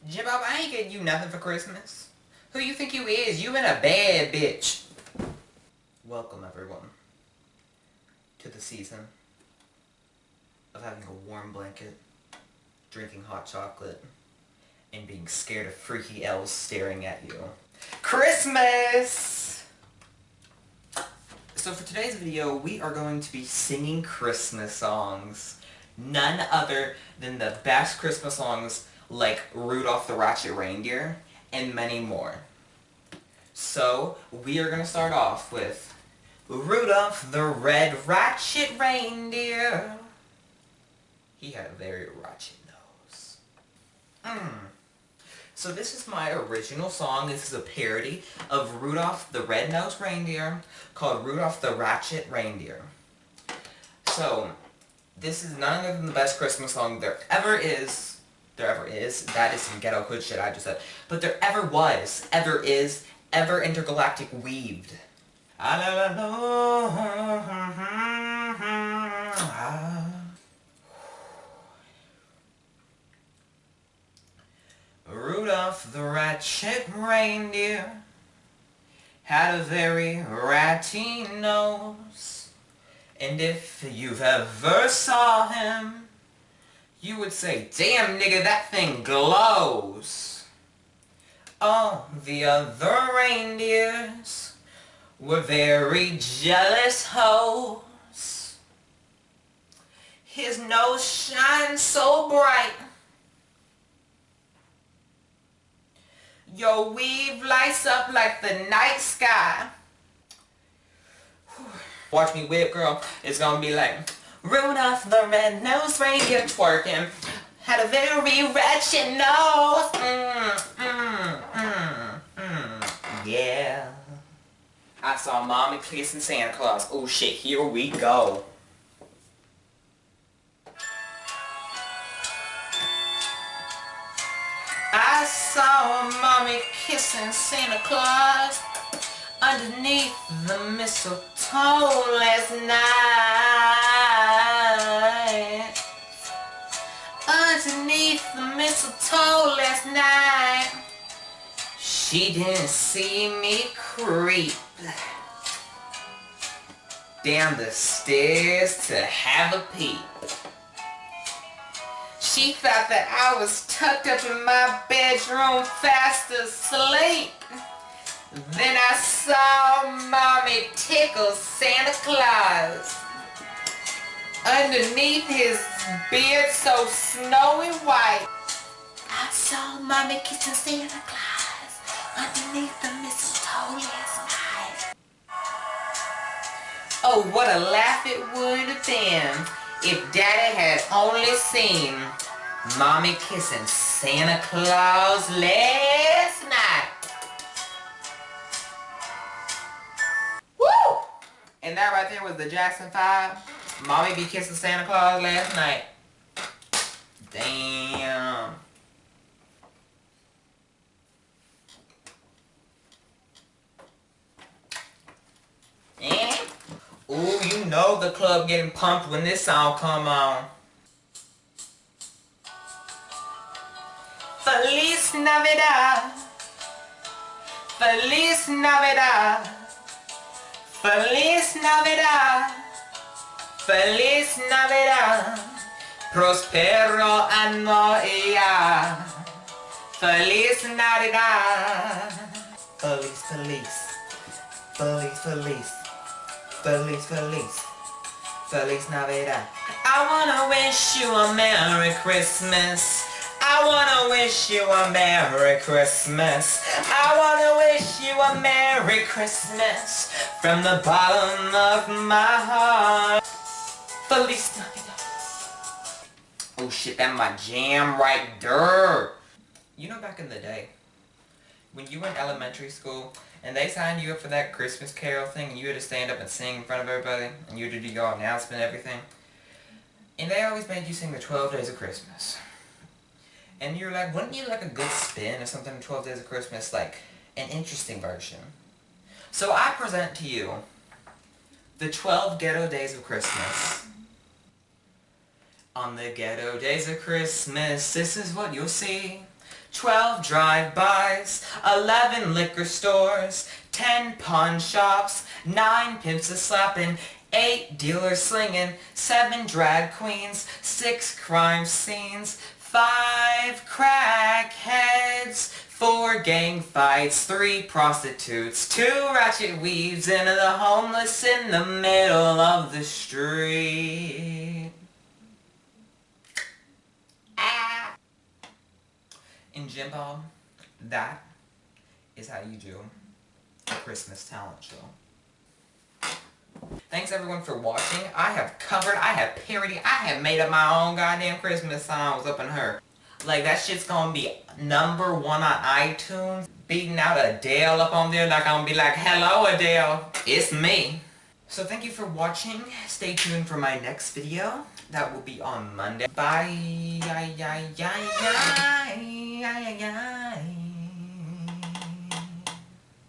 Jimbo, I ain't getting you nothing for Christmas. Who you think you is? You been a bad bitch. Welcome, everyone, to the season of having a warm blanket, drinking hot chocolate, and being scared of freaky elves staring at you. Christmas! So for today's video, we are going to be singing Christmas songs. None other than the best Christmas songs like Rudolph the Ratchet Reindeer and many more. So we are going to start off with Rudolph the Red Ratchet Reindeer. He had a very ratchet nose. So this is my original song. This is a parody of Rudolph the Red-Nosed Reindeer called Rudolph the Ratchet Reindeer. So this is none other than the best Christmas song there ever is. That is some ghetto hood shit I just said. But there ever was, ever is, ever intergalactic weaved. Rudolph the Ratchet Reindeer had a very ratty nose, and if you've ever saw him, you would say, "Damn nigga, that thing glows." All the other reindeers were very jealous hoes. His nose shines so bright. Your weave lights up like the night sky. Watch me whip, girl. It's gonna be like, Rudolph the Red-Nosed Reindeer twerking had a very ratchet nose. Yeah. I saw Mommy kissing Santa Claus. Oh shit, here we go. I saw Mommy kissing Santa Claus underneath the mistletoe last night. Underneath the mistletoe last night, she didn't see me creep down the stairs to have a peep. She thought that I was tucked up in my bedroom fast asleep. Then I saw Mommy tickle Santa Claus underneath his beard so snowy white. I saw Mommy kissing Santa Claus underneath the mistletoe last night. Oh, what a laugh it would have been if Daddy had only seen Mommy kissing Santa Claus last night. Woo! And that right there was the Jackson 5. Mommy be kissing Santa Claus last night. Damn. Ooh, you know the club getting pumped when this song come on. Feliz Navidad. Feliz Navidad. Feliz Navidad. Feliz Navidad. Prospero año y ya. Feliz Navidad. Feliz, feliz. Feliz, feliz. Feliz, feliz. Feliz Navidad. I wanna wish you a Merry Christmas. I wanna wish you a Merry Christmas. I wanna wish you a Merry Christmas from the bottom of my heart. Feliz Navidad. Oh shit, that my jam right there. You know, back in the day, when you were in elementary school and they signed you up for that Christmas carol thing and you had to stand up and sing in front of everybody and you had to do your announcement and everything, and they always made you sing the 12 Days of Christmas. And you're like, wouldn't you like a good spin or something in 12 Days of Christmas, like an interesting version? So I present to you the 12 Ghetto Days of Christmas. On the ghetto days of Christmas, this is what you'll see. 12 drive-bys, 11 liquor stores, 10 pawn shops, 9 pimps a-slapping, 8 dealers slinging, 7 drag queens, 6 crime scenes, 5 crackheads, 4 gang fights, 3 prostitutes, 2 ratchet weaves, and the homeless in the middle of the street. In Jim Bob, that is how you do a Christmas talent show. Thanks everyone for watching. I have covered, I have parodied, I have made up my own goddamn Christmas songs up in her. Like, that shit's gonna be #1 on iTunes. Beating out Adele up on there, like I'm gonna be like, hello Adele, it's me. So thank you for watching. Stay tuned for my next video. That will be on Monday. Bye.